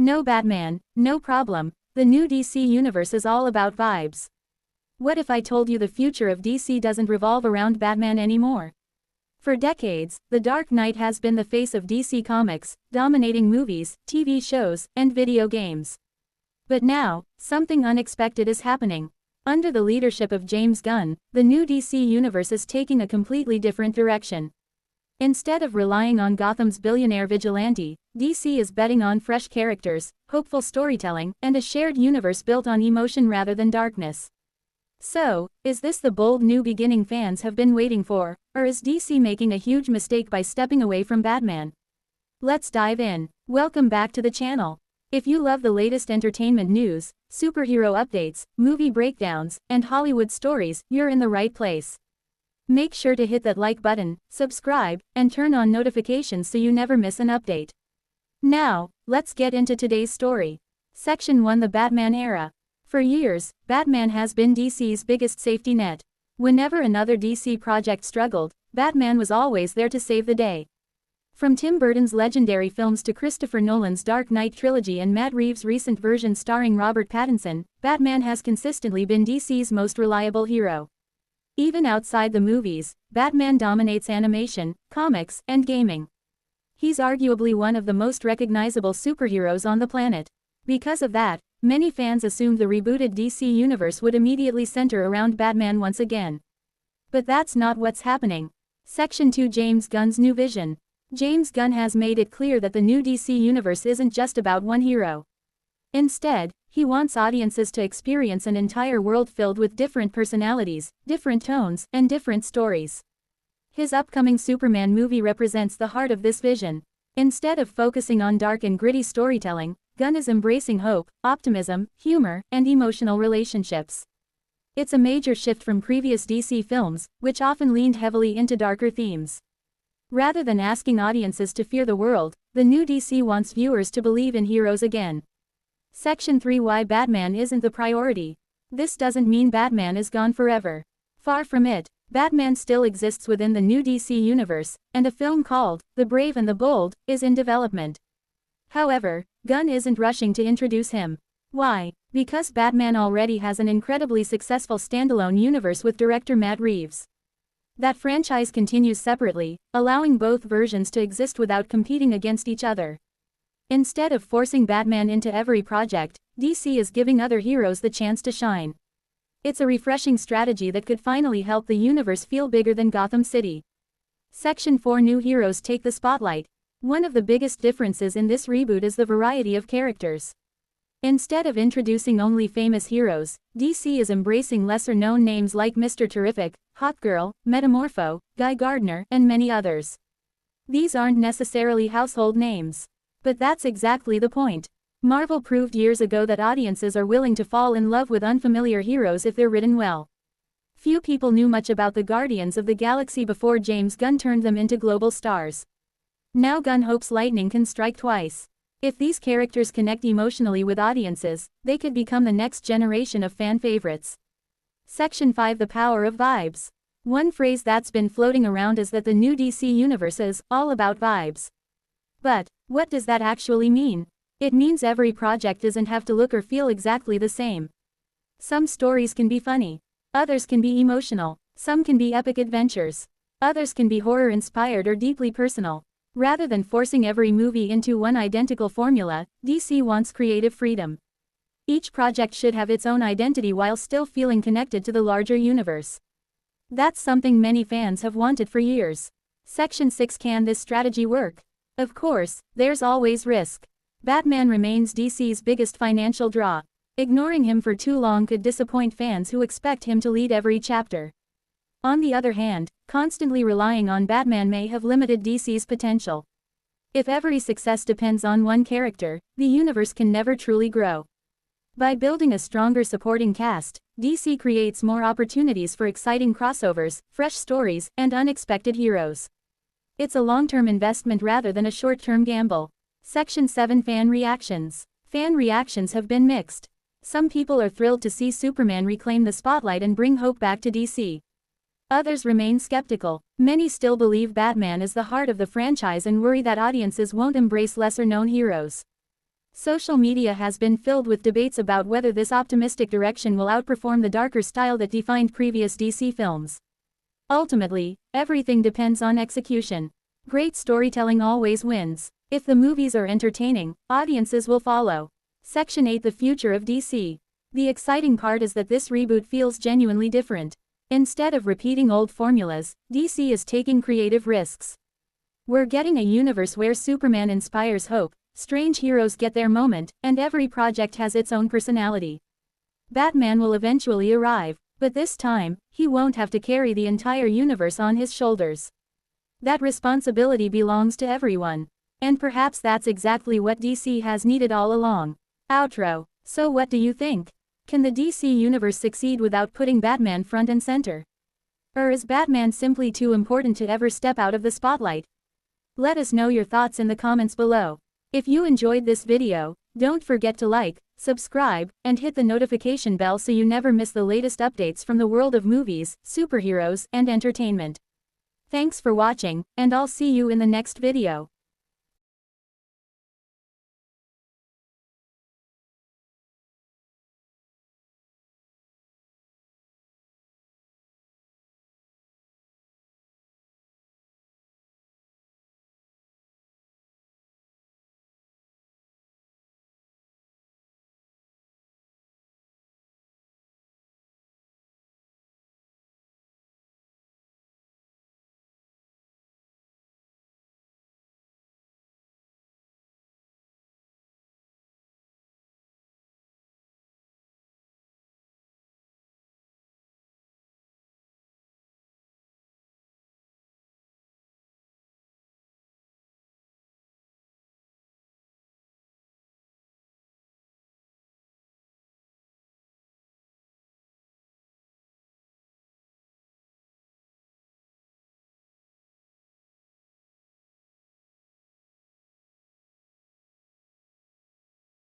No Batman, no problem. The new DC universe is all about vibes. What if I told you the future of DC doesn't revolve around Batman anymore? For decades, the Dark Knight has been the face of DC Comics, dominating movies, TV shows, and video games. But now, something unexpected is happening. Under the leadership of James Gunn, the new DC universe is taking a completely different direction. Instead of relying on Gotham's billionaire vigilante, DC is betting on fresh characters, hopeful storytelling, and a shared universe built on emotion rather than darkness. So, is this the bold new beginning fans have been waiting for, or is DC making a huge mistake by stepping away from Batman? Let's dive in. Welcome back to the channel. If you love the latest entertainment news, superhero updates, movie breakdowns, and Hollywood stories, you're in the right place. Make sure to hit that like button, subscribe, and turn on notifications so you never miss an update. Now, let's get into today's story. Section 1: The Batman Era. For years, Batman has been DC's biggest safety net. Whenever another DC project struggled, Batman was always there to save the day. From Tim Burton's legendary films to Christopher Nolan's Dark Knight trilogy and Matt Reeves' recent version starring Robert Pattinson, Batman has consistently been DC's most reliable hero. Even outside the movies, Batman dominates animation, comics, and gaming. He's arguably one of the most recognizable superheroes on the planet. Because of that, many fans assumed the rebooted DC universe would immediately center around Batman once again. But that's not what's happening. Section 2: James Gunn's new vision. James Gunn has made it clear that the new DC universe isn't just about one hero. Instead, he wants audiences to experience an entire world filled with different personalities, different tones, and different stories. His upcoming Superman movie represents the heart of this vision. Instead of focusing on dark and gritty storytelling, Gunn is embracing hope, optimism, humor, and emotional relationships. It's a major shift from previous DC films, which often leaned heavily into darker themes. Rather than asking audiences to fear the world, the new DC wants viewers to believe in heroes again. Section 3: Why Batman isn't the priority. This doesn't mean Batman is gone forever. Far from it, Batman still exists within the new DC universe, and a film called The Brave and the Bold is in development. However, Gunn isn't rushing to introduce him. Why? Because Batman already has an incredibly successful standalone universe with director Matt Reeves. That franchise continues separately, allowing both versions to exist without competing against each other. Instead of forcing Batman into every project, DC is giving other heroes the chance to shine. It's a refreshing strategy that could finally help the universe feel bigger than Gotham City. Section 4: New heroes take the spotlight. One of the biggest differences in this reboot is the variety of characters. Instead of introducing only famous heroes, DC is embracing lesser-known names like Mister Terrific, Hawkgirl, Metamorpho, Guy Gardner, and many others. These aren't necessarily household names. But that's exactly the point. Marvel proved years ago that audiences are willing to fall in love with unfamiliar heroes if they're written well. Few people knew much about the Guardians of the Galaxy before James Gunn turned them into global stars. Now Gunn hopes lightning can strike twice. If these characters connect emotionally with audiences, they could become the next generation of fan favorites. Section 5: The Power of Vibes. One phrase that's been floating around is that the new DC universe is all about vibes. But what does that actually mean? It means every project doesn't have to look or feel exactly the same. Some stories can be funny. Others can be emotional. Some can be epic adventures. Others can be horror-inspired or deeply personal. Rather than forcing every movie into one identical formula, DC wants creative freedom. Each project should have its own identity while still feeling connected to the larger universe. That's something many fans have wanted for years. Section 6: Can this strategy work? Of course, there's always risk. Batman remains DC's biggest financial draw. Ignoring him for too long could disappoint fans who expect him to lead every chapter. On the other hand, constantly relying on Batman may have limited DC's potential. If every success depends on one character, the universe can never truly grow. By building a stronger supporting cast, DC creates more opportunities for exciting crossovers, fresh stories, and unexpected heroes. It's a long-term investment rather than a short-term gamble. Section 7: Fan Reactions. Fan reactions have been mixed. Some people are thrilled to see Superman reclaim the spotlight and bring hope back to DC. Others remain skeptical. Many still believe Batman is the heart of the franchise and worry that audiences won't embrace lesser-known heroes. Social media has been filled with debates about whether this optimistic direction will outperform the darker style that defined previous DC films. Ultimately, everything depends on execution. Great storytelling always wins. If the movies are entertaining, audiences will follow. Section 8: The future of DC. The exciting part is that this reboot feels genuinely different. Instead of repeating old formulas, DC is taking creative risks. We're getting a universe where Superman inspires hope, strange heroes get their moment, and every project has its own personality. Batman will eventually arrive, but this time, he won't have to carry the entire universe on his shoulders. That responsibility belongs to everyone. And perhaps that's exactly what DC has needed all along. Outro. So what do you think? Can the DC universe succeed without putting Batman front and center? Or is Batman simply too important to ever step out of the spotlight? Let us know your thoughts in the comments below. If you enjoyed this video, don't forget to like, subscribe, and hit the notification bell so you never miss the latest updates from the world of movies, superheroes, and entertainment. Thanks for watching, and I'll see you in the next video.